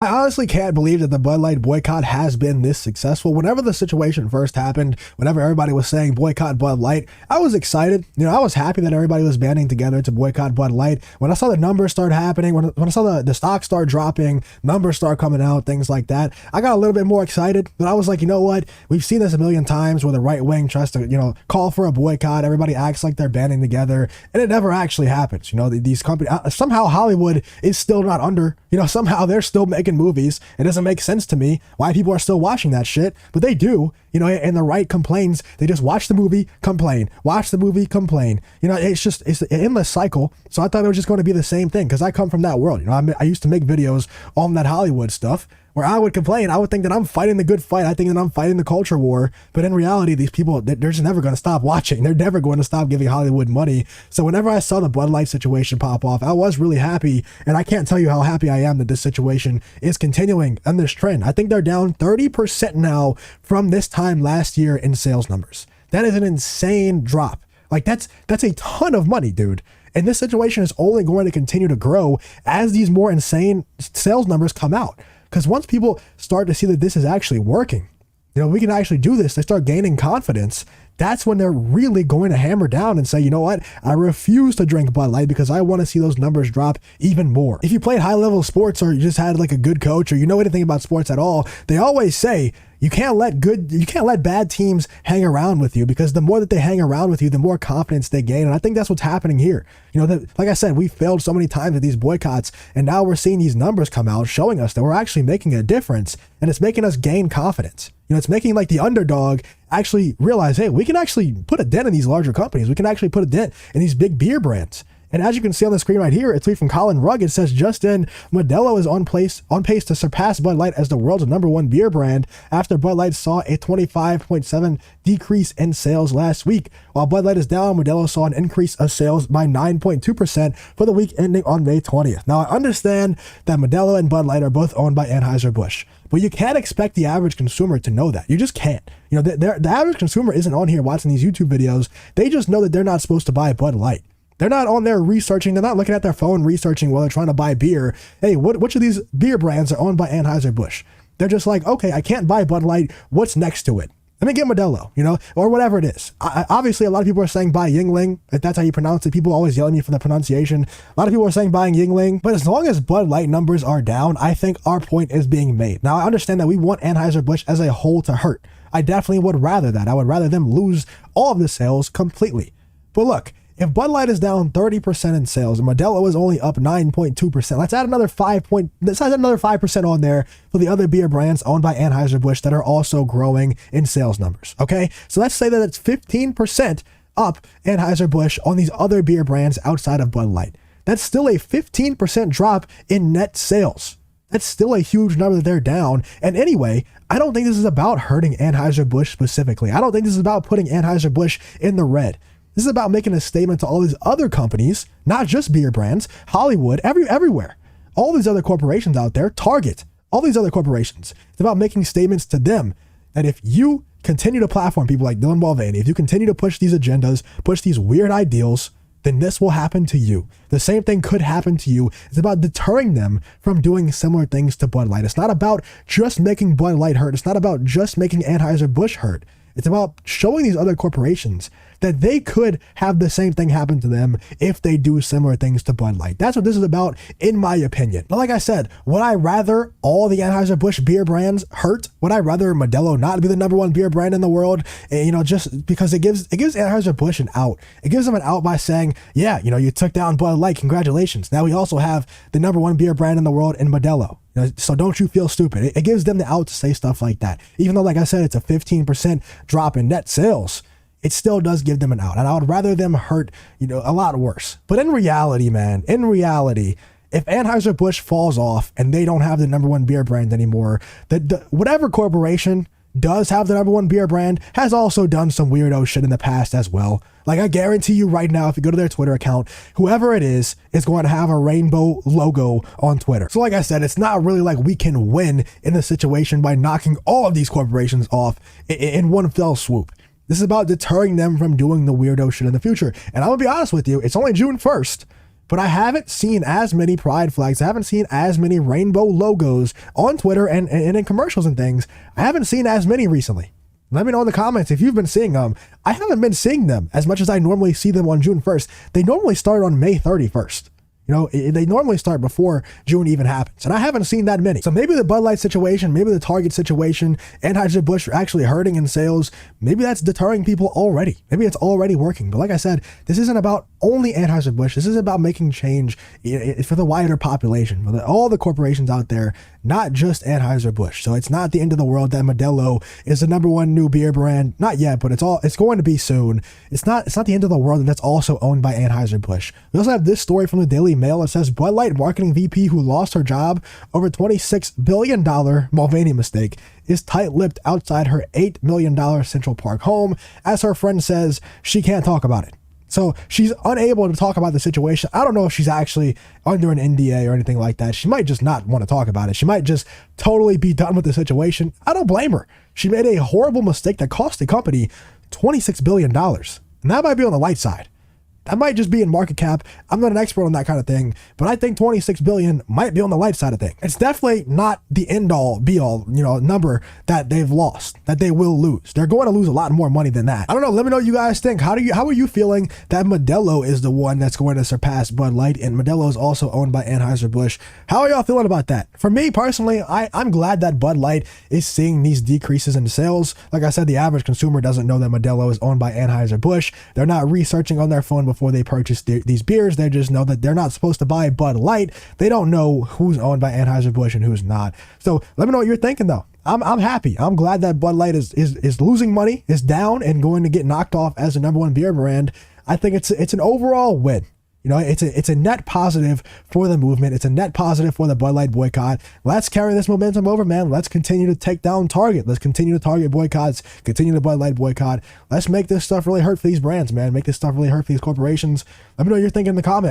I honestly can't believe that the Bud Light boycott has been this successful. Whenever the situation first happened, whenever everybody was saying boycott Bud Light, I was excited. I was happy that everybody was banding together to boycott Bud Light. When I saw the numbers start happening, when I saw the stock start dropping, numbers start coming out, things like that, I got a little bit more excited. But I was like, you know what? We've seen this a million times where the right wing tries to, call for a boycott. Everybody acts like they're banding together, and it never actually happens. These companies, somehow Hollywood is still not under, somehow they're still making movies. It doesn't make sense to me why people are still watching that shit, but they do, and the right complains. They just watch the movie, complain, watch the movie, complain. It's an endless cycle. So I thought it was just going to be the same thing because I come from that world. I used to make videos on that Hollywood stuff where I would complain. I would think that I'm fighting the good fight. I think that I'm fighting the culture war. But in reality, these people, they're just never going to stop watching. They're never going to stop giving Hollywood money. So whenever I saw the Bud Light situation pop off, I was really happy. And I can't tell you how happy I am that this situation is continuing on this trend. I think they're down 30% now from this time last year in sales numbers. That is an insane drop. Like that's a ton of money, dude. And this situation is only going to continue to grow as these more insane sales numbers come out. Because once people start to see that this is actually working, we can actually do this, they start gaining confidence. That's when they're really going to hammer down and say, you know what? I refuse to drink Bud Light because I want to see those numbers drop even more. If you played high level sports or you just had like a good coach or you know anything about sports at all, they always say you can't let bad teams hang around with you because the more that they hang around with you, the more confidence they gain. And I think that's what's happening here. Like I said, we failed so many times at these boycotts, and now we're seeing these numbers come out showing us that we're actually making a difference, and it's making us gain confidence. It's making like the underdog actually realize, hey, we can actually put a dent in these larger companies. We can actually put a dent in these big beer brands. And as you can see on the screen right here, a tweet from Colin Rugg. It says, just in, Modelo is on pace to surpass Bud Light as the world's #1 beer brand after Bud Light saw a 25.7% decrease in sales last week. While Bud Light is down, Modelo saw an increase of sales by 9.2% for the week ending on May 20th. Now, I understand that Modelo and Bud Light are both owned by Anheuser Busch, but you can't expect the average consumer to know that. You just can't. The average consumer isn't on here watching these YouTube videos. They just know that they're not supposed to buy Bud Light. They're not on there researching. They're not looking at their phone researching while they're trying to buy beer. Hey, which of these beer brands are owned by Anheuser Busch? They're just like, okay, I can't buy Bud Light. What's next to it? Let me get Modelo, or whatever it is. Obviously, a lot of people are saying buy Yingling, if that's how you pronounce it. People always yell at me for the pronunciation. A lot of people are saying buying Yingling, but as long as Bud Light numbers are down, I think our point is being made. Now, I understand that we want Anheuser Busch as a whole to hurt. I definitely would rather that. I would rather them lose all of the sales completely. But look, if Bud Light is down 30% in sales and Modelo is only up 9.2%, let's add another 5% on there for the other beer brands owned by Anheuser Busch that are also growing in sales numbers. Okay, so let's say that it's 15% up Anheuser Busch on these other beer brands outside of Bud Light. That's still a 15% drop in net sales. That's still a huge number that they're down. And anyway, I don't think this is about hurting Anheuser Busch specifically. I don't think this is about putting Anheuser Busch in the red. This is about making a statement to all these other companies, not just beer brands, Hollywood, everywhere. All these other corporations out there, Target, all these other corporations. It's about making statements to them that if you continue to platform people like Dylan Mulvaney, if you continue to push these agendas, push these weird ideals, then this will happen to you. The same thing could happen to you. It's about deterring them from doing similar things to Bud Light. It's not about just making Bud Light hurt. It's not about just making Anheuser Busch hurt. It's about showing these other corporations that they could have the same thing happen to them if they do similar things to Bud Light. That's what this is about, in my opinion. But like I said, would I rather all the Anheuser-Busch beer brands hurt? Would I rather Modelo not be the #1 beer brand in the world? And, just because it gives Anheuser-Busch an out. It gives them an out by saying, yeah, you took down Bud Light. Congratulations. Now we also have the #1 beer brand in the world in Modelo. So don't you feel stupid? It gives them the out to say stuff like that. Even though, like I said, it's a 15% drop in net sales, it still does give them an out. And I would rather them hurt, a lot worse. But in reality, man, if Anheuser-Busch falls off and they don't have the #1 beer brand anymore, whatever corporation does have the #1 beer brand has also done some weirdo shit in the past as well. Like, I guarantee you right now, if you go to their Twitter account, whoever it is going to have a rainbow logo on Twitter. So like I said, it's not really like we can win in the situation by knocking all of these corporations off in one fell swoop. This is about deterring them from doing the weirdo shit in the future. And I'm gonna be honest with you, it's only June 1st. but I haven't seen as many pride flags. I haven't seen as many rainbow logos on Twitter and in commercials and things. I haven't seen as many recently. Let me know in the comments if you've been seeing them. I haven't been seeing them as much as I normally see them on June 1st. They normally start on May 31st. You know, they normally start before June even happens, and I haven't seen that many. So maybe the Bud Light situation, maybe the Target situation, Anheuser Busch are actually hurting in sales. Maybe that's deterring people already. Maybe it's already working. But like I said, this isn't about only Anheuser Busch. This is about making change for the wider population, for all the corporations out there, not just Anheuser Busch. So it's not the end of the world that Modelo is the #1 new beer brand. Not yet, but it's going to be soon. It's not the end of the world that that's also owned by Anheuser Busch. We also have this story from the Daily Mail. It says Bud Light marketing VP who lost her job over $26 billion Mulvaney mistake is tight-lipped outside her $8 million Central Park home. As her friend says, she can't talk about it. So she's unable to talk about the situation. I don't know if she's actually under an NDA or anything like that. She might just not want to talk about it. She might just totally be done with the situation. I don't blame her. She made a horrible mistake that cost the company $26 billion. And that might be on the light side. That might just be in market cap. I'm not an expert on that kind of thing, but I think 26 billion might be on the light side of things. It's definitely not the end all be all, number that they've lost, that they will lose. They're going to lose a lot more money than that. I don't know. Let me know what you guys think. How are you feeling that Modelo is the one that's going to surpass Bud Light, and Modelo is also owned by Anheuser Busch? How are y'all feeling about that? For me personally, I'm glad that Bud Light is seeing these decreases in sales. Like I said, the average consumer doesn't know that Modelo is owned by Anheuser Busch. They're not researching on their phone before they purchase these beers. They just know that they're not supposed to buy Bud Light. They don't know who's owned by Anheuser Busch and who's not. So let me know what you're thinking though. I'm happy. I'm glad that Bud Light is losing money, is down, and going to get knocked off as the #1 beer brand. I think it's an overall win. It's a net positive for the movement. It's a net positive for the Bud Light boycott. Let's carry this momentum over, man. Let's continue to take down Target. Let's continue to Target boycotts, continue the Bud Light boycott. Let's make this stuff really hurt for these brands, man. Make this stuff really hurt for these corporations. Let me know what you're thinking in the comments.